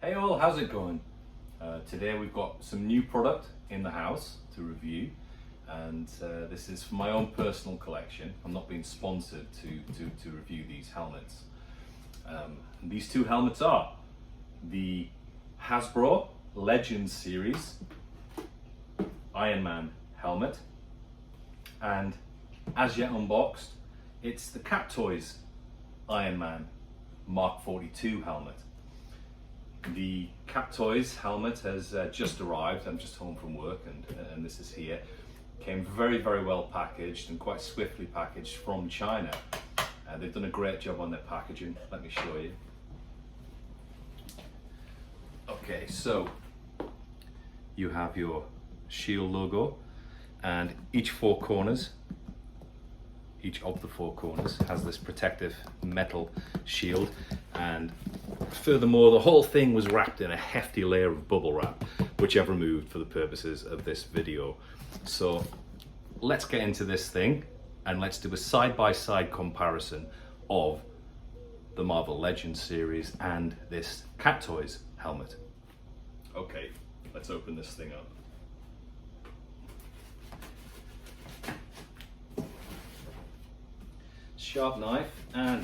Hey all, how's it going? Today we've got some new product in the house to review, and this is for my own personal collection. I'm not being sponsored to review these helmets. These two helmets are the Hasbro Legends series Iron Man helmet, and as yet unboxed, it's the Cattoys Iron Man Mark 42 helmet. The Cattoys helmet has just arrived. I'm just home from work, and this is here. Came very well packaged and quite swiftly packaged from China. They've done a great job on their packaging. Let me show you. Okay, so you have your Shield logo, and each of the four corners has this protective metal shield, and furthermore the whole thing was wrapped in a hefty layer of bubble wrap, which I've removed for the purposes of this video. So let's get into this thing and let's do a side-by-side comparison of the Marvel Legends series and this Cattoys helmet. Okay, let's open this thing up. Sharp knife, and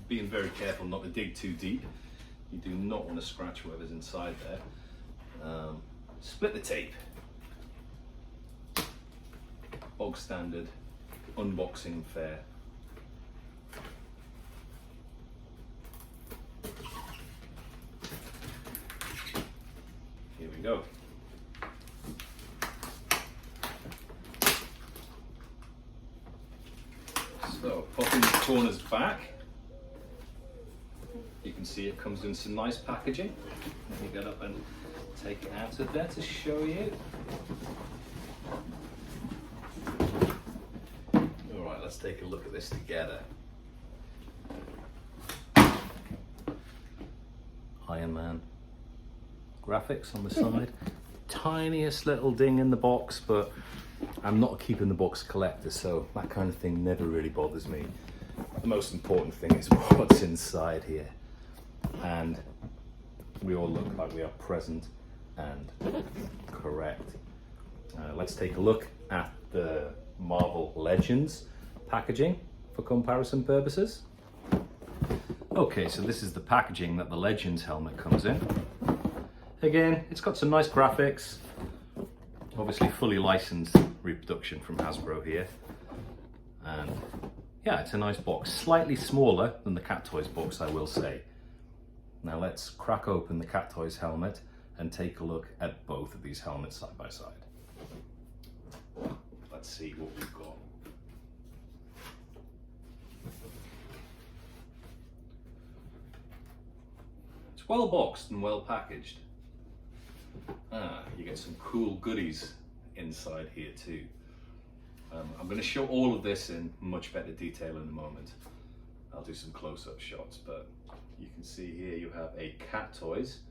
being very careful not to dig too deep. You do not want to scratch whatever's inside there. Split the tape. Bog standard unboxing fare. Here we go. So, popping the corners back, you can see it comes in some nice packaging. Let me get up and take it out of there to show you. Alright, let's take a look at this together. Iron Man graphics on the side. Tiniest little ding in the box, but I'm not a keep in the box collector, so that kind of thing never really bothers me. The most important thing is what's inside here, and we all look like we are present and correct. Let's take a look at the Marvel Legends packaging for comparison purposes. Okay, so this is the packaging that the Legends helmet comes in. Again, it's got some nice graphics, obviously fully licensed reproduction from Hasbro here, and yeah, it's a nice box. Slightly smaller than the Cattoys box, I will say. Now let's crack open the Cattoys helmet and take a look at both of these helmets side by side. Let's see what we've got. It's well boxed and well packaged. You get some cool goodies inside here too. I'm going to show all of this in much better detail in a moment. I'll do some close-up shots, but you can see here you have a Cattoys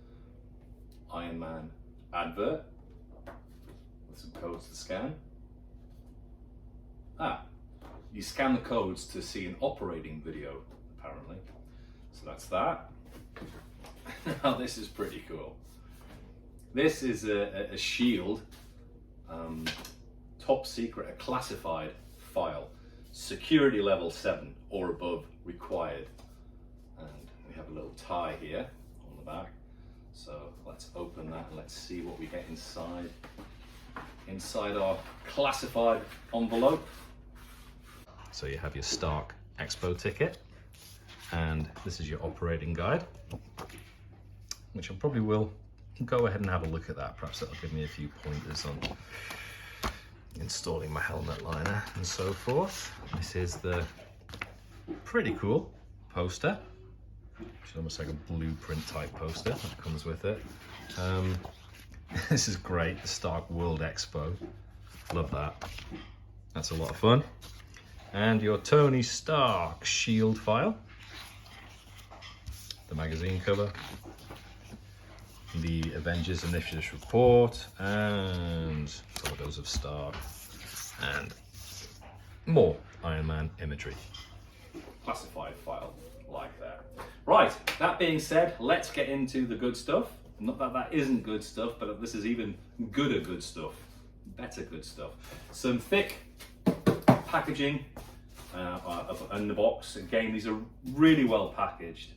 Iron Man advert with some codes to scan. You scan the codes to see an operating video, apparently. So that's that. Now this is pretty cool. This is a Shield top secret, a classified file, security level 7 or above required. And we have a little tie here on the back. So let's open that and let's see what we get inside our classified envelope. So you have your Stark Expo ticket, and this is your operating guide, which I probably will go ahead and have a look at that. Perhaps that'll give me a few pointers on installing my helmet liner and so forth. This is the pretty cool poster, which is almost like a blueprint type poster that comes with it. This is great, the Stark World Expo. Love that. That's a lot of fun. And your Tony Stark Shield file, the magazine cover, the Avengers Initiative report, and photos of Stark, and more Iron Man imagery. Classified file like that. Right, that being said, let's get into the good stuff. Not that that isn't good stuff, but this is even gooder good stuff. Better good stuff. Some thick packaging in the box. Again, these are really well packaged.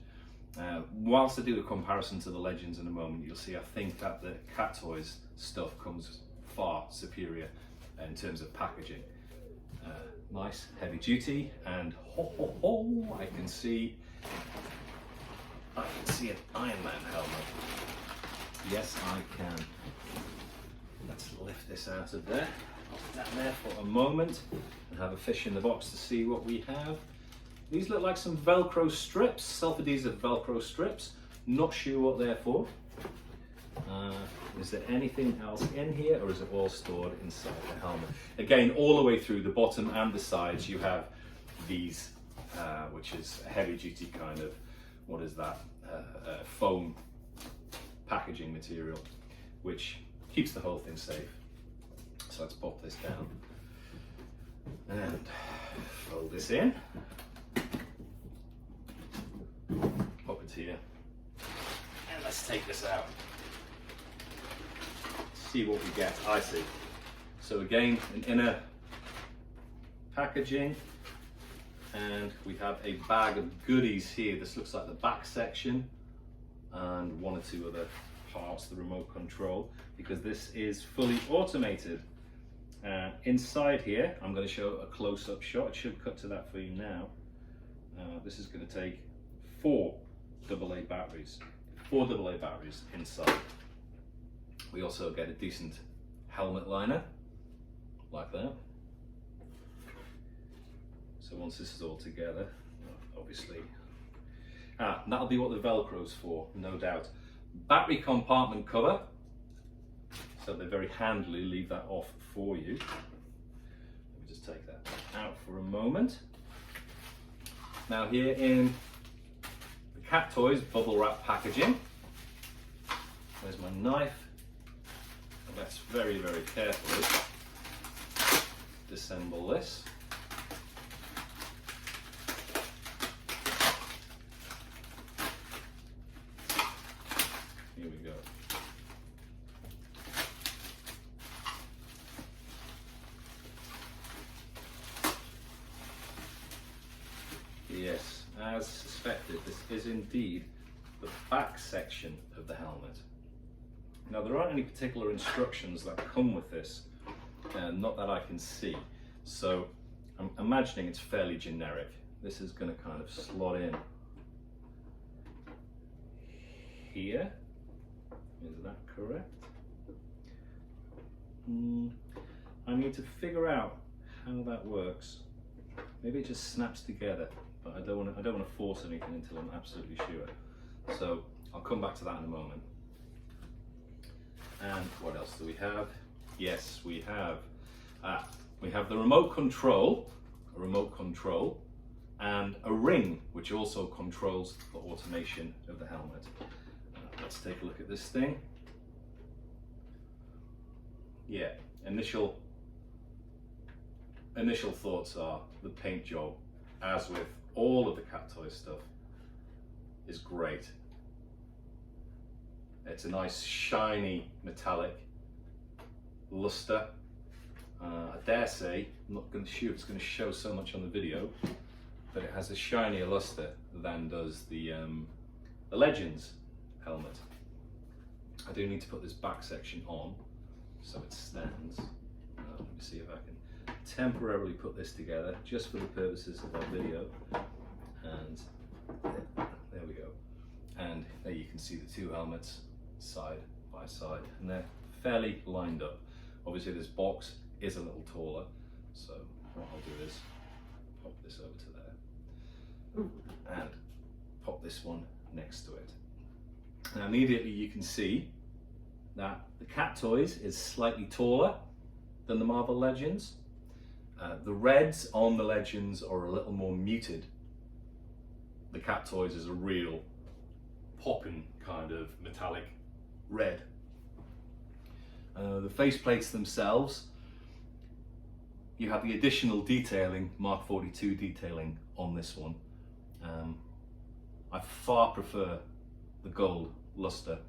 Whilst I do a comparison to the Legends in a moment, you'll see I think that the Cattoys stuff comes far superior in terms of packaging. Nice, heavy duty, and I can see an Iron Man helmet. Yes, I can. Let's lift this out of there. I'll put that there for a moment and have a fish in the box to see what we have. These look like some Velcro strips, self-adhesive Velcro strips. Not sure what they're for. Is there anything else in here, or is it all stored inside the helmet? Again, all the way through the bottom and the sides, you have these, which is a heavy-duty kind of, what is that, foam packaging material, which keeps the whole thing safe. So let's pop this down and fold this in. Pop it here, and let's take this out. See what we get. I see. So again, an inner packaging, and we have a bag of goodies here. This looks like the back section and one or two other parts, the remote control, because this is fully automated. Inside here, I'm going to show a close-up shot. It should cut to that for you now. This is going to take 4 AA batteries. 4 AA batteries inside. We also get a decent helmet liner, like that. So once this is all together, obviously, that'll be what the Velcro's for, no doubt. Battery compartment cover, so they're very handily, leave that off for you. Let me just take that out for a moment. Now here in the Cattoys bubble wrap packaging, there's my knife. And let's very, very carefully disassemble this. Here we go. Yes, as suspected, this is indeed the back section of the helmet. Now, there aren't any particular instructions that come with this, not that I can see, so I'm imagining it's fairly generic. This is going to kind of slot in here. Is that correct? I need to figure out how that works. Maybe it just snaps together, but I don't want to force anything until I'm absolutely sure. So I'll come back to that in a moment. And what else do we have? Yes, we have the remote control, and a ring which also controls the automation of the helmet. Let's take a look at this thing. Yeah, initial thoughts are the paint job, as with all of the Cattoys stuff, is great. It's a nice shiny metallic luster. I dare say, I'm not going to sure it's going to show so much on the video, but it has a shinier luster than does the Legends helmet. I do need to put this back section on so it stands. Let me see if I can temporarily put this together just for the purposes of our video. And there we go. And there you can see the two helmets side by side, and they're fairly lined up. Obviously this box is a little taller, so what I'll do is pop this over to there and pop this one next to it. Now immediately you can see that the Cattoys is slightly taller than the Marvel Legends. The reds on the Legends are a little more muted. The Cattoys is a real popping kind of metallic red. The faceplates themselves, you have the additional detailing, Mark 42 detailing on this one. I far prefer the gold luster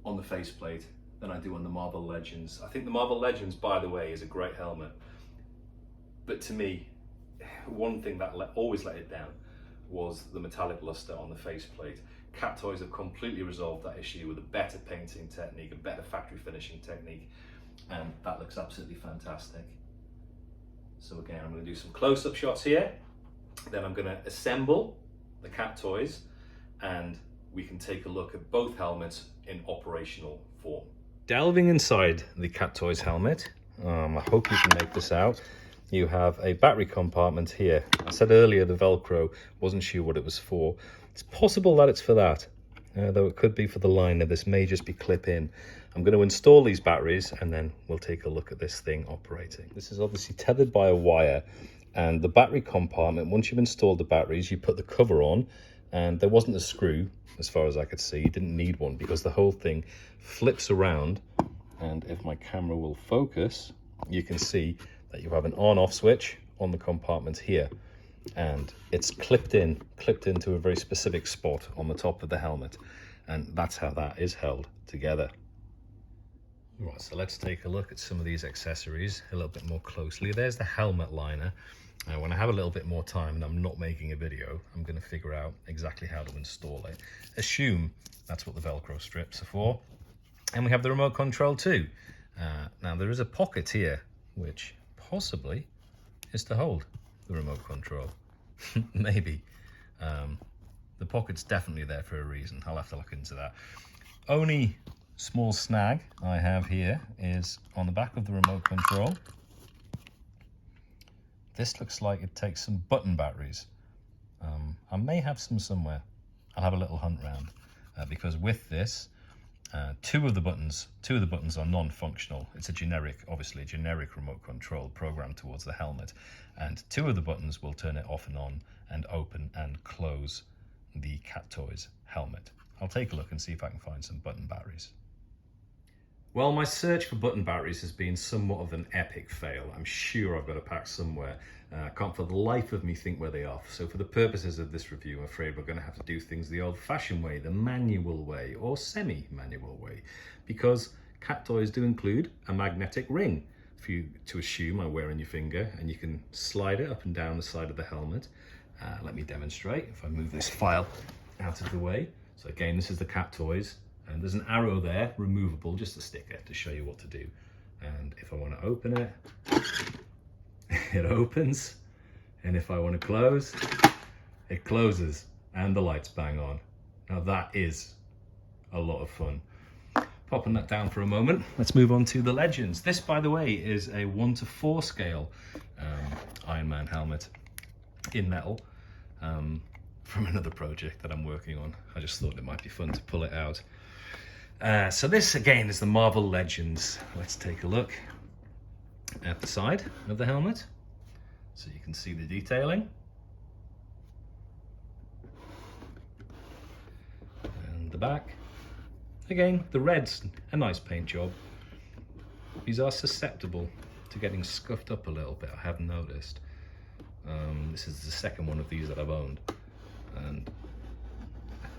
on the faceplate than I do on the Marvel Legends. I think the Marvel Legends, by the way, is a great helmet. But to me, one thing that always let it down was the metallic luster on the faceplate. Cattoys have completely resolved that issue with a better painting technique, a better factory finishing technique, and that looks absolutely fantastic. So again, I'm going to do some close-up shots here, then I'm going to assemble the Cattoys, and we can take a look at both helmets in operational form. Delving inside the Cattoys helmet, I hope you can make this out. You have a battery compartment here. I said earlier the Velcro, wasn't sure what it was for. It's possible that it's for that, though it could be for the liner. This may just be clip-in. I'm going to install these batteries and then we'll take a look at this thing operating. This is obviously tethered by a wire, and the battery compartment, once you've installed the batteries, you put the cover on, and there wasn't a screw as far as I could see. You didn't need one because the whole thing flips around, and if my camera will focus, you can see that you have an on-off switch on the compartment here, and it's clipped into a very specific spot on the top of the helmet, and that's how that is held together. Right, so let's take a look at some of these accessories a little bit more closely. There's the helmet liner. When I have a little bit more time and I'm not making a video, I'm going to figure out exactly how to install it. Assume that's what the Velcro strips are for. And we have the remote control too. Now there is a pocket here, which possibly is to hold the remote control. Maybe. The pocket's definitely there for a reason. I'll have to look into that. Only small snag I have here is on the back of the remote control. This looks like it takes some button batteries. I may have some somewhere. I'll have a little hunt round because with this, two of the buttons are non-functional. It's a generic, obviously a generic remote control programmed towards the helmet, and two of the buttons will turn it off and on and open and close the Cattoys helmet. I'll take a look and see if I can find some button batteries. Well, my search for button batteries has been somewhat of an epic fail. I'm sure I've got a pack somewhere. I can't for the life of me think where they are. So for the purposes of this review, I'm afraid we're going to have to do things the old-fashioned way, the manual way, or semi-manual way, because Cattoys do include a magnetic ring for you to assume I wear on your finger, and you can slide it up and down the side of the helmet. Let me demonstrate if I move this file out of the way. So again, this is the Cattoys. And there's an arrow there, removable, just a sticker to show you what to do. And if I want to open it, it opens. And if I want to close, it closes. And the lights bang on. Now that is a lot of fun. Popping that down for a moment, let's move on to the Legends. This, by the way, is a 1:4 scale Iron Man helmet in metal. From another project that I'm working on. I just thought it might be fun to pull it out. So this again is the Marvel Legends. Let's take a look at the side of the helmet so you can see the detailing. And the back. Again, the red's a nice paint job. These are susceptible to getting scuffed up a little bit, I have noticed. This is the second one of these that I've owned. And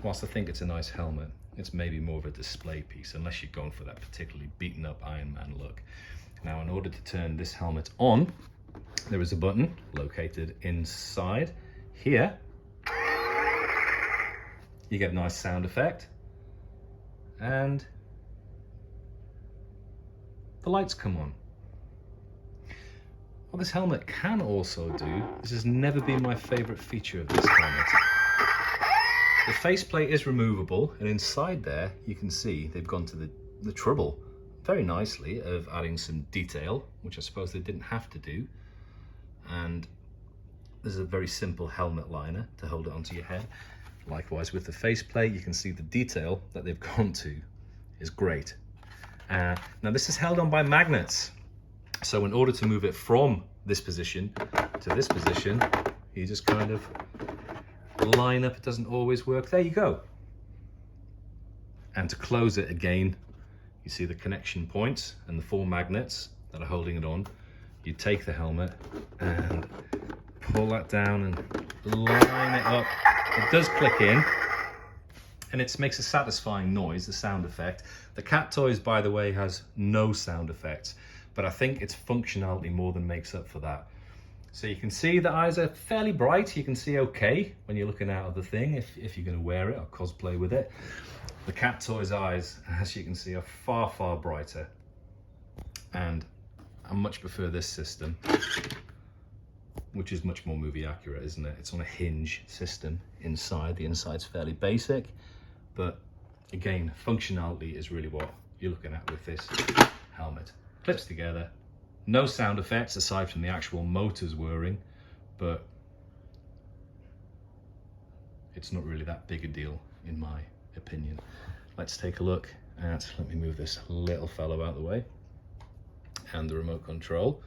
whilst I think it's a nice helmet, it's maybe more of a display piece unless you're going for that particularly beaten up Iron Man look. Now, in order to turn this helmet on, there is a button located inside here. You get a nice sound effect, and the lights come on. What this helmet can also do, this has never been my favorite feature of this helmet. The faceplate is removable, and inside there you can see they've gone to the trouble very nicely of adding some detail, which I suppose they didn't have to do. And there's a very simple helmet liner to hold it onto your head. Likewise with the faceplate, you can see the detail that they've gone to is great. Now this is held on by magnets. So in order to move it from this position to this position, you just kind of line up. It doesn't always work. There you go. And to close it again, you see the connection points and the 4 magnets that are holding it on. You take the helmet and pull that down and line it up. It does click in, and it makes a satisfying noise, the sound effect. The Cattoys, by the way, has no sound effects, but I think its functionality more than makes up for that. So you can see the eyes are fairly bright. You can see okay when you're looking out of the thing, if you're going to wear it or cosplay with it. The Cattoys eyes, as you can see, are far, far brighter. And I much prefer this system, which is much more movie accurate, isn't it? It's on a hinge system inside. The inside's fairly basic, but again, functionality is really what you're looking at with this helmet. Clips together, no sound effects aside from the actual motors whirring, but it's not really that big a deal in my opinion. Let's take a look at, let me move this little fellow out of the way, and the remote control,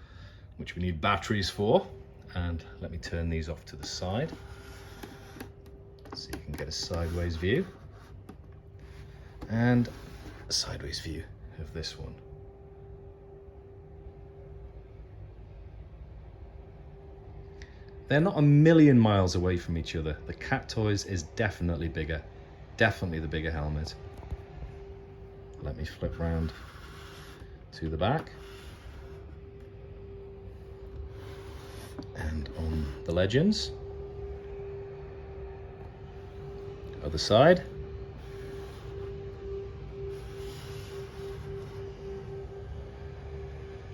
which we need batteries for. And let me turn these off to the side so you can get a sideways view, and a sideways view of this one. They're not a million miles away from each other. The Cattoys is definitely bigger, definitely the bigger helmet. Let me flip round to the back. And on the Legends, other side.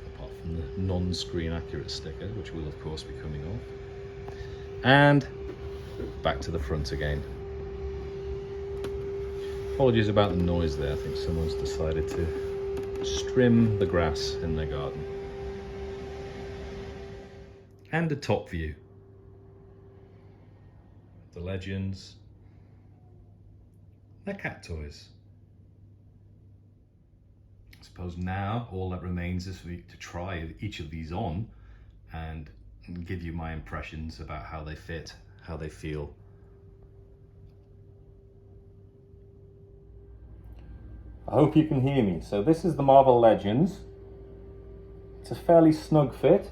Apart from the non-screen accurate sticker, which will of course be coming off. And back to the front again. Apologies about the noise there. I think someone's decided to trim the grass in their garden. And a top view. The Legends. They're Cattoys. I suppose now all that remains is for me to try each of these on and give you my impressions about how they fit, how they feel. I hope you can hear me. So this is the Marvel Legends. It's a fairly snug fit.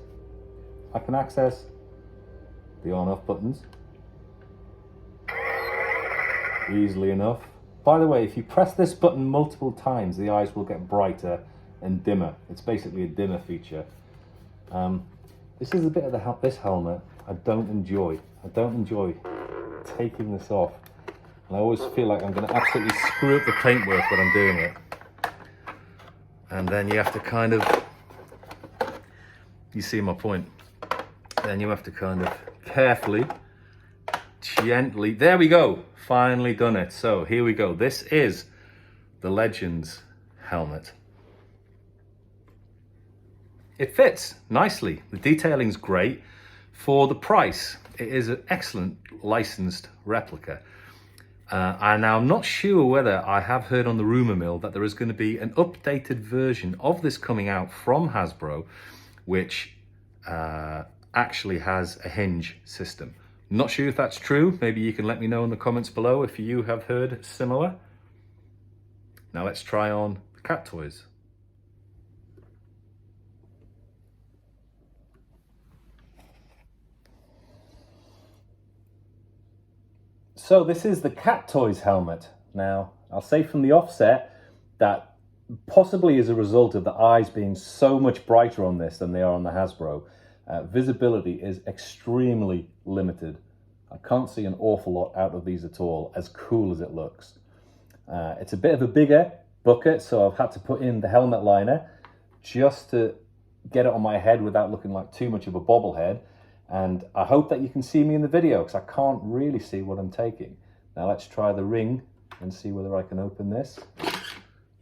I can access the on-off buttons easily enough. By the way, if you press this button multiple times, the eyes will get brighter and dimmer. It's basically a dimmer feature. This is a bit of this helmet I don't enjoy. I don't enjoy taking this off. And I always feel like I'm going to absolutely screw up the paintwork when I'm doing it. And then you have to kind of, you see my point. Then you have to kind of carefully, gently, there we go, finally done it. So here we go. This is the Legends helmet. It fits nicely. The detailing's great. For the price, it is an excellent licensed replica. And now I'm not sure whether I have heard on the rumor mill that there is going to be an updated version of this coming out from Hasbro, which actually has a hinge system. Not sure if that's true. Maybe you can let me know in the comments below if you have heard similar. Now let's try on the Cattoys. So this is the Cattoys helmet. Now, I'll say from the offset that possibly as a result of the eyes being so much brighter on this than they are on the Hasbro, visibility is extremely limited. I can't see an awful lot out of these at all, as cool as it looks. It's a bit of a bigger bucket, so I've had to put in the helmet liner just to get it on my head without looking like too much of a bobblehead. And I hope that you can see me in the video because I can't really see what I'm taking. Now let's try the ring and see whether I can open this.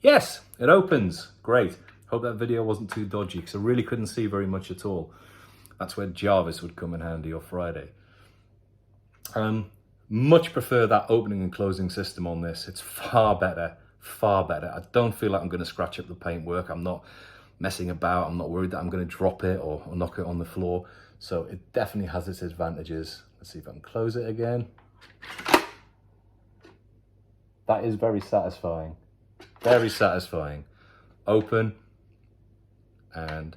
Yes, it opens. Great. Hope that video wasn't too dodgy because I really couldn't see very much at all. That's where Jarvis would come in handy, or Friday. Much prefer that opening and closing system on this. It's far better, far better. I don't feel like I'm going to scratch up the paintwork. I'm not messing about. I'm not worried that I'm going to drop it or knock it on the floor. So it definitely has its advantages. Let's see if I can close it again. That is very satisfying. Very satisfying. Open and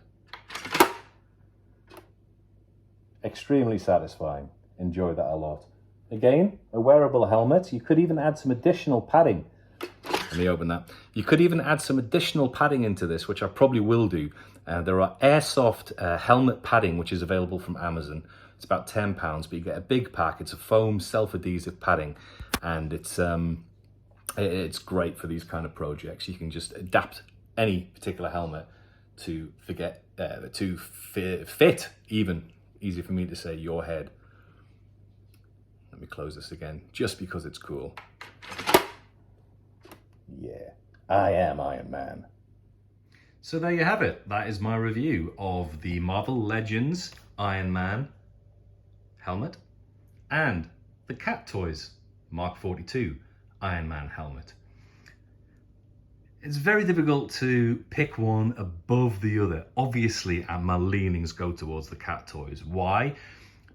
extremely satisfying. Enjoy that a lot. Again, a wearable helmet. You could even add some additional padding. Let me open that. You could even add some additional padding into this, which I probably will do. There are airsoft helmet padding, which is available from Amazon. It's about £10, but you get a big pack. It's a foam self-adhesive padding, and it's great for these kind of projects. You can just adapt any particular helmet to fit even, easy for me to say, your head. Let me close this again, just because it's cool. Yeah, I am Iron Man. So there you have it. That is my review of the Marvel Legends Iron Man helmet and the Cattoys MK42 Iron Man helmet. It's very difficult to pick one above the other. Obviously, my leanings go towards the Cattoys. Why?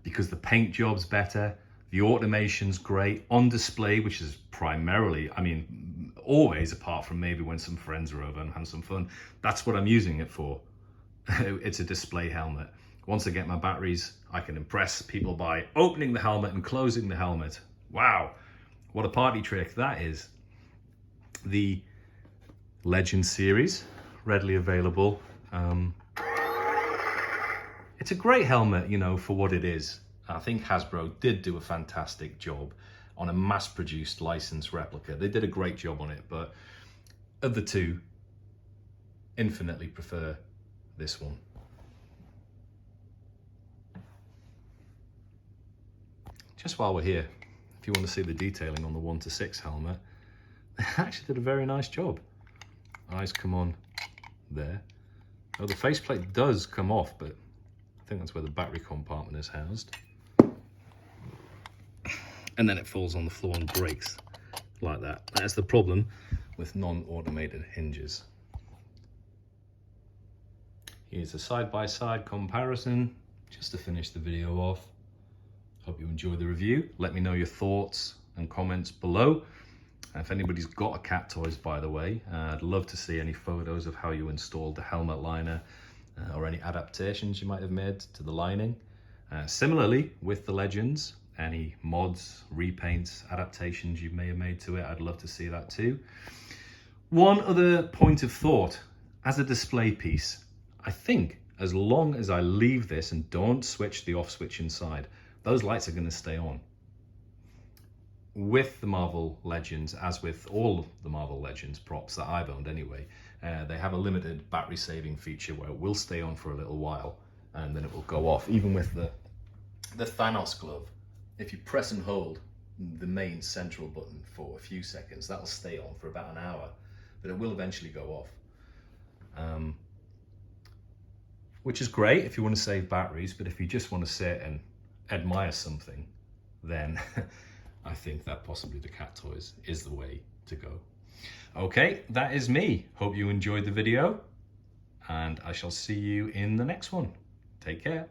Because the paint job's better, the automation's great, on display, which is primarily, I mean, always, apart from maybe when some friends are over and having some fun, that's what I'm using it for. It's a display helmet. Once I get my batteries, I can impress people by opening the helmet and closing the helmet. Wow, what a party trick that is. The Legends series, readily available. It's a great helmet, you know, for what it is. I think Hasbro did do a fantastic job on a mass-produced licensed replica. They did a great job on it, but of the two, infinitely prefer this one. Just while we're here, if you want to see the detailing on the 1:6 helmet, they actually did a very nice job. Eyes come on there. Oh, the faceplate does come off, but I think that's where the battery compartment is housed. And then it falls on the floor and breaks like that. That's the problem with non-automated hinges. Here's a side-by-side comparison, just to finish the video off. Hope you enjoyed the review. Let me know your thoughts and comments below. If anybody's got a Cattoys, by the way, I'd love to see any photos of how you installed the helmet liner or any adaptations you might have made to the lining. Similarly, with the Legends, any mods, repaints, adaptations you may have made to it, I'd love to see that too. One other point of thought, as a display piece, I think as long as I leave this and don't switch the off switch inside, those lights are going to stay on. With the Marvel Legends, as with all the Marvel Legends props that I've owned anyway, they have a limited battery saving feature where it will stay on for a little while and then it will go off. Even with the Thanos glove, if you press and hold the main central button for a few seconds, that'll stay on for about an hour, but it will eventually go off. Which is great if you want to save batteries, but if you just want to sit and admire something, then I think that possibly the Cattoys is the way to go. Okay, that is me. Hope you enjoyed the video, and I shall see you in the next one. Take care.